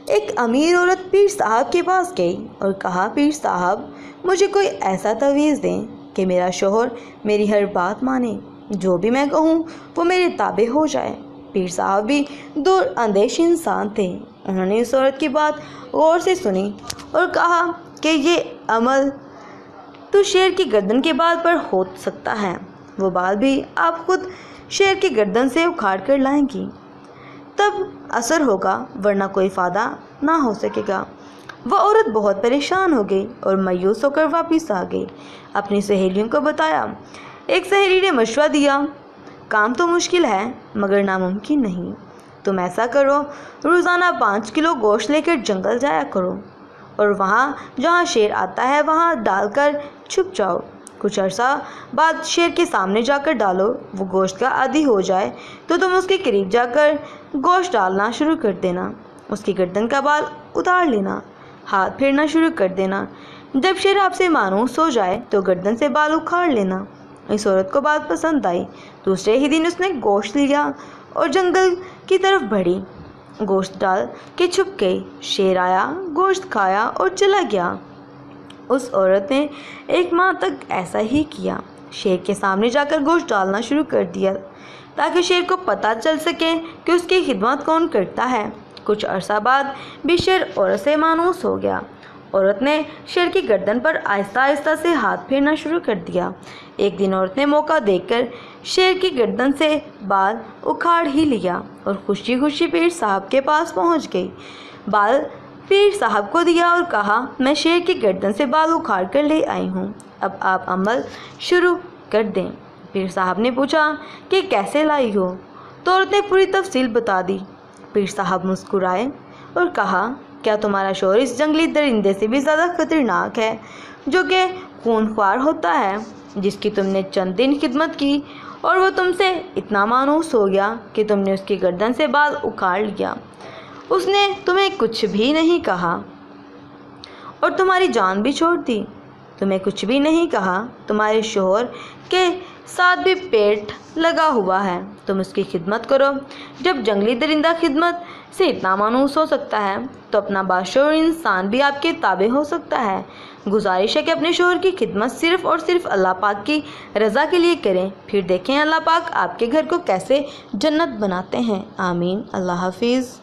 ایک امیر عورت پیر صاحب کے پاس گئی اور کہا، پیر صاحب مجھے کوئی ایسا تعویذ دیں کہ میرا شوہر میری ہر بات مانے، جو بھی میں کہوں وہ میرے تابع ہو جائے۔ پیر صاحب بھی دور اندیش انسان تھے۔ انہوں نے اس عورت کی بات غور سے سنی اور کہا کہ یہ عمل تو شیر کی گردن کے بال پر ہو سکتا ہے، وہ بال بھی آپ خود شیر کی گردن سے اکھاڑ کر لائیں گی، تب اثر ہوگا، ورنہ کوئی فائدہ نہ ہو سکے گا۔ وہ عورت بہت پریشان ہو گئی اور مایوس ہو کر واپس آ گئی۔ اپنی سہیلیوں کو بتایا۔ ایک سہیلی نے مشورہ دیا، کام تو مشکل ہے مگر ناممکن نہیں۔ تم ایسا کرو، روزانہ 5 کلو گوشت لے کر جنگل جایا کرو اور وہاں جہاں شیر آتا ہے وہاں ڈال کر چھپ جاؤ۔ کچھ عرصہ بعد شیر کے سامنے جا کر ڈالو، وہ گوشت کا عادی ہو جائے تو تم اس کے قریب جا کر گوشت ڈالنا شروع کر دینا، اس کی گردن کا بال اتار لینا، ہاتھ پھیرنا شروع کر دینا۔ جب شیر آپ سے مانوس ہو جائے تو گردن سے بال اکھاڑ لینا۔ اس عورت کو بات پسند آئی۔ دوسرے ہی دن اس نے گوشت لیا اور جنگل کی طرف بڑھی، گوشت ڈال کے چھپ گئی۔ شیر آیا، گوشت کھایا اور چلا گیا۔ اس عورت نے 1 ماہ تک ایسا ہی کیا، شیر کے سامنے جا کر گوشت ڈالنا شروع کر دیا تاکہ شیر کو پتہ چل سکے کہ اس کی خدمت کون کرتا ہے۔ کچھ عرصہ بعد بھی شیر عورت سے مانوس ہو گیا۔ عورت نے شیر کی گردن پر آہستہ آہستہ سے ہاتھ پھیرنا شروع کر دیا۔ ایک دن عورت نے موقع دیکھ کر شیر کی گردن سے بال اکھاڑ ہی لیا اور خوشی خوشی پیر صاحب کے پاس پہنچ گئی۔ بال پیر صاحب کو دیا اور کہا، میں شیر کی گردن سے بال اکھاڑ کر لے آئی ہوں، اب آپ عمل شروع کر دیں۔ پیر صاحب نے پوچھا کہ کیسے لائی ہو؟ تو عورت نے پوری تفصیل بتا دی۔ پیر صاحب مسکرائے اور کہا، کیا تمہارا شوہر اس جنگلی درندے سے بھی زیادہ خطرناک ہے جو کہ خونخوار ہوتا ہے، جس کی تم نے چند دن خدمت کی اور وہ تم سے اتنا مانوس ہو گیا کہ تم نے اس کی گردن سے بال اکھاڑ لیا؟ اس نے تمہیں کچھ بھی نہیں کہا اور تمہاری جان بھی چھوڑ دی۔ تمہیں کچھ بھی نہیں کہا، تمہارے شوہر کے ساتھ بھی پیٹ لگا ہوا ہے، تم اس کی خدمت کرو۔ جب جنگلی درندہ خدمت سے اتنا مانوس ہو سکتا ہے تو اپنا باشعور انسان بھی آپ کے تابع ہو سکتا ہے۔ گزارش ہے کہ اپنے شوہر کی خدمت صرف اور صرف اللہ پاک کی رضا کے لیے کریں، پھر دیکھیں اللہ پاک آپ کے گھر کو کیسے جنت بناتے ہیں۔ آمین۔ اللہ حافظ۔